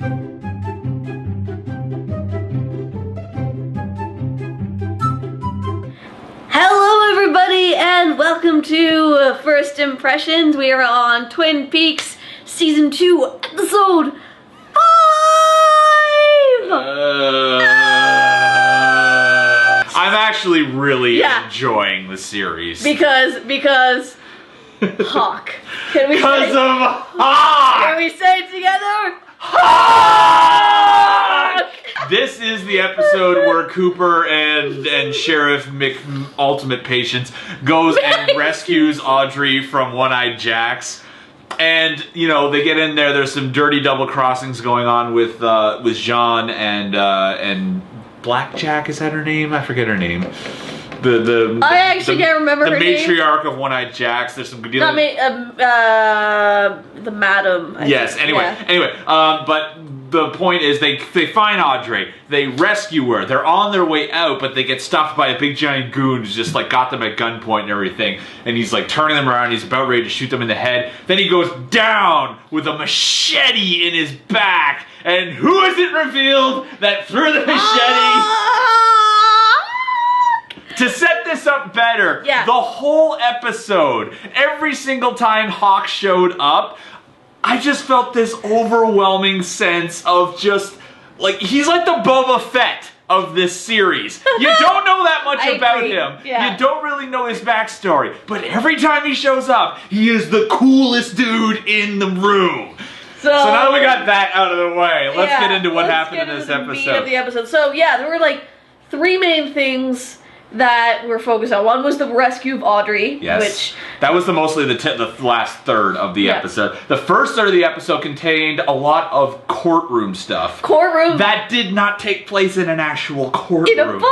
Hello everybody and welcome to First Impressions. We are on Twin Peaks Season 2, Episode 5! I'm actually really enjoying the series. Because Hawk. Can we Because say, of Hawk! Can we say it together? Hawk! This is the episode where Cooper and Sheriff Ultimate Patience goes and rescues Audrey from One-Eyed Jacks. And, you know, they get in there, there's some dirty double crossings going on with Jean and Blackjack, is that her name? I forget her name. I actually can't remember her name. The matriarch of One-Eyed Jacks. There's some good deal. The madam. Yes. Anyway. But the point is, they find Audrey. They rescue her. They're on their way out, but they get stopped by a big giant goon who's just like got them at gunpoint and everything. And he's like turning them around. He's about ready to shoot them in the head. Then he goes down with a machete in his back. And who is it revealed that threw the machete? To set this up better, the whole episode, every single time Hawk showed up, I just felt this overwhelming sense of just, like, he's like the Boba Fett of this series. You don't know that much about him. Yeah. You don't really know his backstory. But every time he shows up, he is the coolest dude in the room. So now that we got that out of the way, let's get into what happened in this episode. Meat of the episode. So yeah, there were like three main things that we're focused on. One was the rescue of Audrey, which that was mostly the last third of the episode. The first third of the episode contained a lot of courtroom stuff. That did not take place in an actual courtroom. In a bar.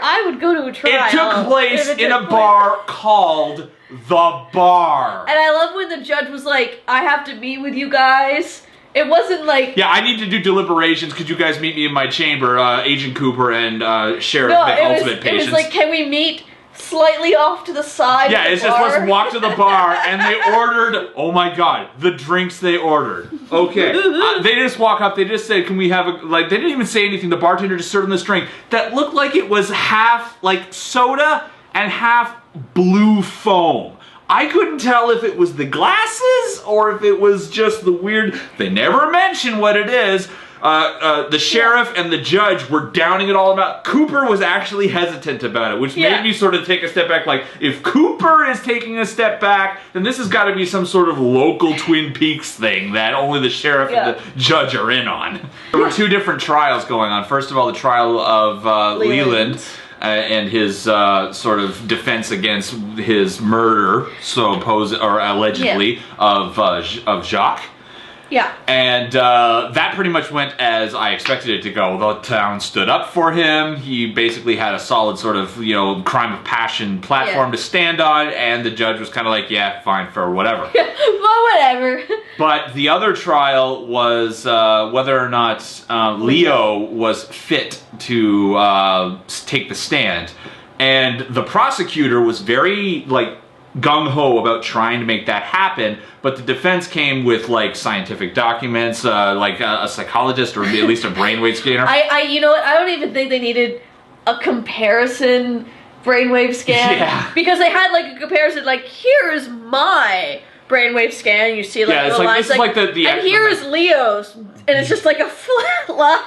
I would go to a trial. It took place in a bar called The Bar. And I love when the judge was like, "I have to meet with you guys." It wasn't like... Yeah, I need to do deliberations. Could you guys meet me in my chamber, Agent Cooper and Sheriff Ultimate Patience? It was like, can we meet slightly off to the side of the it's bar? just let's walk to the bar. And they ordered, oh my god, the drinks they ordered. Okay. They just walk up, they just said, can we have a... Like, they didn't even say anything. The bartender just served them this drink that looked like it was half, like, soda and half blue foam. I couldn't tell if it was the glasses or if it was just the weird... They never mention what it is. The sheriff and the judge were downing it all about. Cooper was actually hesitant about it, which made me sort of take a step back. Like, if Cooper is taking a step back, then this has got to be some sort of local Twin Peaks thing that only the sheriff and the judge are in on. There were two different trials going on. First of all, the trial of Leland. And his sort of defense against his murder, allegedly, of Jacques. Yeah. And that pretty much went as I expected it to go. The town stood up for him. He basically had a solid sort of, crime of passion platform to stand on, and the judge was kind of like, yeah, fine, for whatever. Well, whatever. But the other trial was whether or not Leo was fit to take the stand. And the prosecutor was very, gung-ho about trying to make that happen, but the defense came with scientific documents, a psychologist or at least a brainwave scanner. You know what? I don't even think they needed a comparison brainwave scan because they had a comparison. Here's my brainwave scan. You see little lines. This is the and here's Leo's, and it's just a flat line.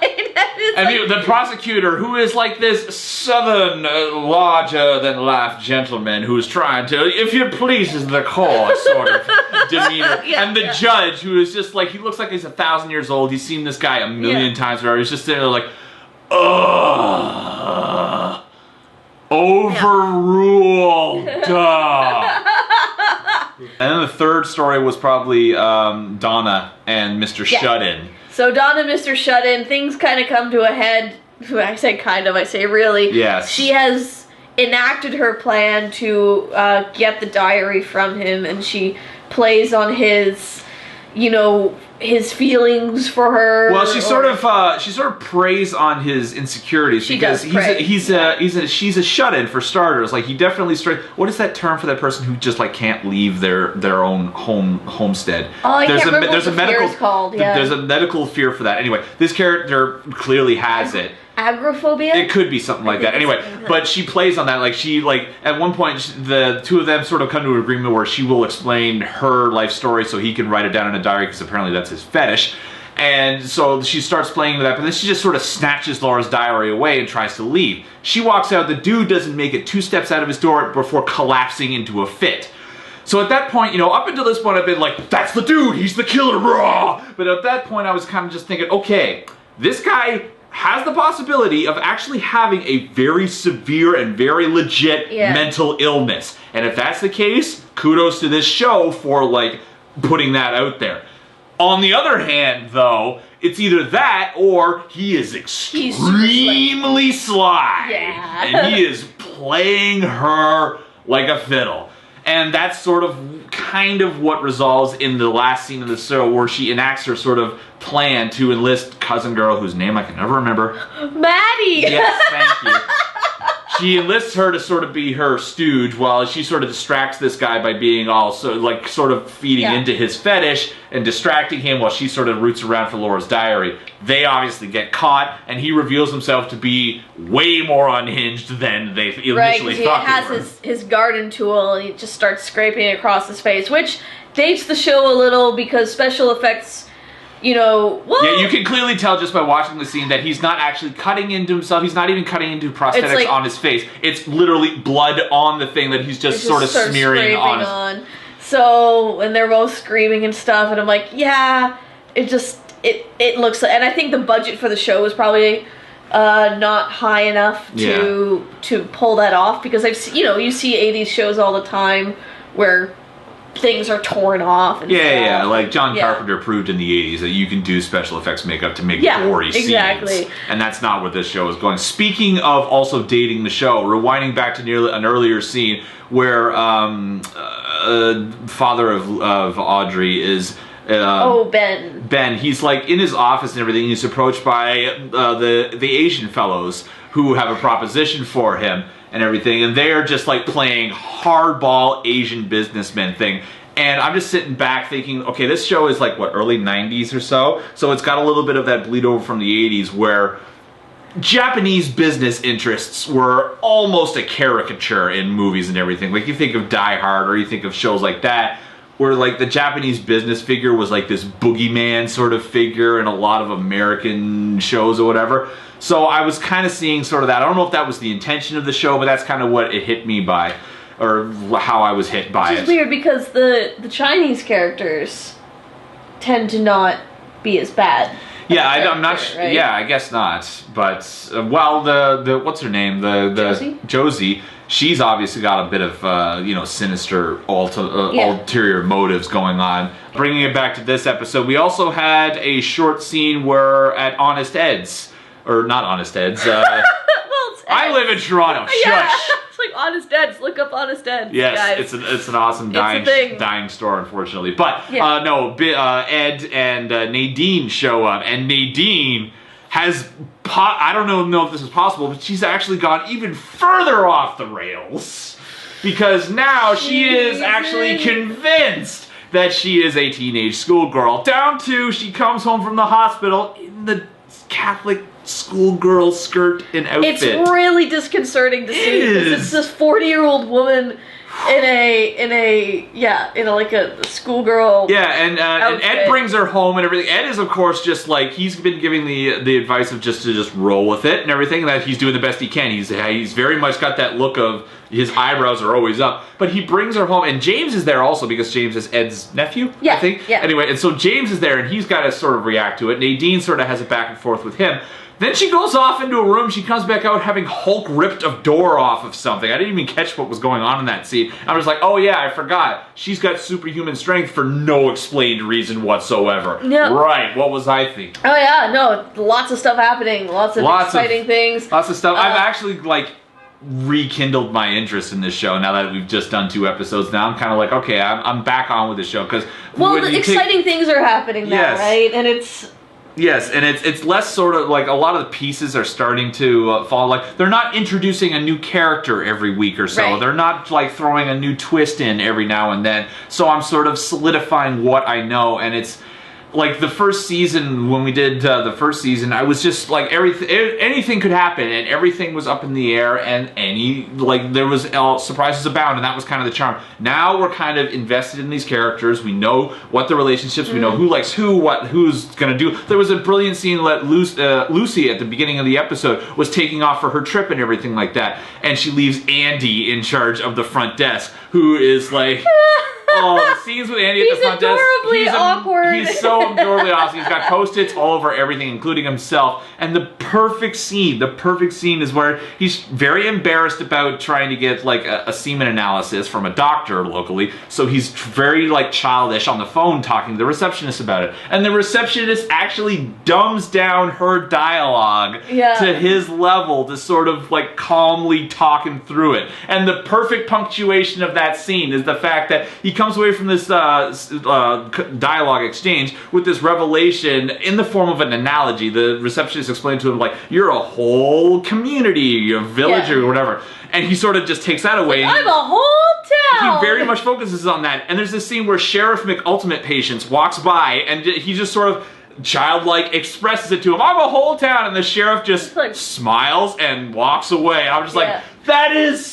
And the prosecutor, who is this southern, larger-than-life gentleman who's trying to, if you pleases the court, sort of demeanor. And the judge, who is just he looks like he's 1,000 years old. He's seen this guy a million times already. He's just sitting there overruled. Duh. And then the third story was probably Donna and Mr. Shut-In. So Donna and Mr. Shut-In, things kind of come to a head. I say kind of, I say really. Yes. She has enacted her plan to get the diary from him, and she plays on his, his feelings for her. Well, she sort of preys on his insecurities because she's a shut-in for starters. Like, he definitely what is that term for that person who just like can't leave their own homestead? Oh, I can't remember what the fear is called. Yeah. There's a medical fear for that. Anyway, this character clearly has it. Agoraphobia? It could be something like that. Anyway, but she plays on that. Like, at one point, the two of them sort of come to an agreement where she will explain her life story so he can write it down in a diary, because apparently that's his fetish. And so she starts playing with that, but then she just sort of snatches Laura's diary away and tries to leave. She walks out. The dude doesn't make it 2 steps out of his door before collapsing into a fit. So at that point, up until this point, I've been like, that's the dude, he's the killer, raw. But at that point, I was kind of just thinking, okay, this guy has the possibility of actually having a very severe and very legit mental illness. And if that's the case, kudos to this show for, like, putting that out there. On the other hand, though, it's either that or he is extremely sly. Yeah. And he is playing her like a fiddle. And that's sort of kind of what resolves in the last scene of the show, where she enacts her sort of plan to enlist cousin girl, whose name I can never remember. Maddie! Yes, thank you. She enlists her to sort of be her stooge while she sort of distracts this guy by being sort of feeding into his fetish and distracting him while she sort of roots around for Laura's diary. They obviously get caught, and he reveals himself to be way more unhinged than they initially thought. Right, he has his garden tool, and he just starts scraping it across his face, which dates the show a little because special effects, Yeah, you can clearly tell just by watching the scene that he's not actually cutting into himself. He's not even cutting into prosthetics on his face. It's literally blood on the thing that he's just sort of smearing on. So, and they're both screaming and stuff, and I'm like, yeah, it looks like, and I think the budget for the show was probably not high enough to pull that off, because you see 80s shows all the time where things are torn off. And like John Carpenter proved in the 80s that you can do special effects makeup to make gory scenes. And that's not what this show is going. Speaking of also dating the show, rewinding back to an earlier scene where father of Audrey is... Ben. Ben, he's like in his office and everything. He's approached by the Asian fellows who have a proposition for him and everything, and they are just like playing hardball Asian businessman thing. And I'm just sitting back thinking, okay, this show is like, early 90s or so? So it's got a little bit of that bleed over from the 80s where Japanese business interests were almost a caricature in movies and everything. Like, you think of Die Hard, or you think of shows like that, where like the Japanese business figure was like this boogeyman sort of figure in a lot of American shows or whatever. So I was kind of seeing sort of that. I don't know if that was the intention of the show, but that's kind of what it hit me by, or how I was hit by it. It's weird because the Chinese characters tend to not be as bad. Yeah, I'm not sure. Right? Yeah, I guess not. But the what's her name? The Josie. She's obviously got a bit of sinister ulterior motives going on. Bringing it back to this episode, we also had a short scene where at Honest Ed's, or not Honest Ed's. Well, it's Ed's. I live in Toronto. Yeah. Shush. It's like Honest Ed's. Look up Honest Ed's. Yes, guys. it's an awesome dying store, unfortunately. But Ed and Nadine show up, and Nadine has, I don't know if this is possible, but she's actually gone even further off the rails, because now she is actually convinced that she is a teenage schoolgirl, down to she comes home from the hospital in the Catholic schoolgirl skirt and outfit. It's really disconcerting to see. It's this 40-year-old woman in a schoolgirl. Yeah, and Ed brings her home and everything. Ed is, of course, just like, he's been giving the advice of just to roll with it and everything, and that he's doing the best he can. He's very much got that look of his eyebrows are always up. But he brings her home, and James is there also, because James is Ed's nephew, I think. Yeah. Anyway, and so James is there, and he's got to sort of react to it. Nadine sort of has a back and forth with him. Then she goes off into a room. She comes back out having Hulk ripped a door off of something. I didn't even catch what was going on in that scene. I was like, oh yeah, I forgot. She's got superhuman strength for no explained reason whatsoever. Yeah. Right, what was I thinking? Oh yeah, no, lots of stuff happening. Lots of exciting things. Lots of stuff. I've actually, rekindled my interest in this show now that we've just done 2 episodes. Now I'm kind of like, okay, I'm back on with the show because the exciting things are happening now, Yes. right? And it's yes, and it's less sort of like a lot of the pieces are starting to fall. Like they're not introducing a new character every week or so. Right. They're not like throwing a new twist in every now and then. So I'm sort of solidifying what I know, and it's. Like the first season, when we did the first season, I was just like anything could happen, and everything was up in the air, and there was surprises abound, and that was kind of the charm. Now we're kind of invested in these characters. We know what the relationships. We know who likes who, who's gonna do. There was a brilliant scene that Lucy at the beginning of the episode was taking off for her trip and everything like that, and she leaves Andy in charge of the front desk, who is like. Oh, the scenes with Andy at the front desk. He's adorably awkward. He's so adorably awesome. He's got Post-its all over everything, including himself. And the perfect scene is where he's very embarrassed about trying to get like a semen analysis from a doctor locally. So he's very like childish on the phone talking to the receptionist about it. And the receptionist actually dumbs down her dialogue to his level to sort of like calmly talk him through it. And the perfect punctuation of that scene is the fact that he comes away from this dialogue exchange with this revelation in the form of an analogy. The receptionist explained to him, like, you're a whole community, a village or whatever. And he sort of just takes that away. I'm a whole town! He very much focuses on that. And there's this scene where Sheriff McUltimate Patience walks by and he just sort of childlike expresses it to him. I'm a whole town. And the sheriff just like, smiles and walks away. I'm just like, that is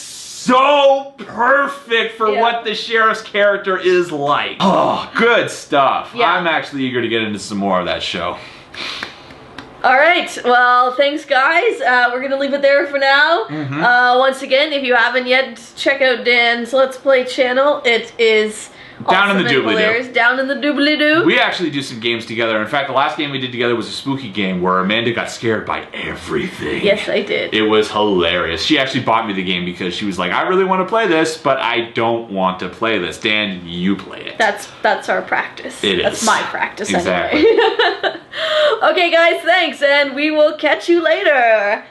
so perfect for what the sheriff's character is like. Oh, good stuff. Yeah. I'm actually eager to get into some more of that show. All right. Well, thanks, guys. We're going to leave it there for now. Once again, if you haven't yet, check out Dan's Let's Play channel. It is... Down in the doobly-doo. Down in the doobly-doo. We actually do some games together. In fact, the last game we did together was a spooky game where Amanda got scared by everything. Yes, I did. It was hilarious. She actually bought me the game because she was like, I really want to play this, but I don't want to play this. Dan, you play it. That's our practice. It is. That's my practice exactly. Anyway. Okay, guys, thanks, and we will catch you later.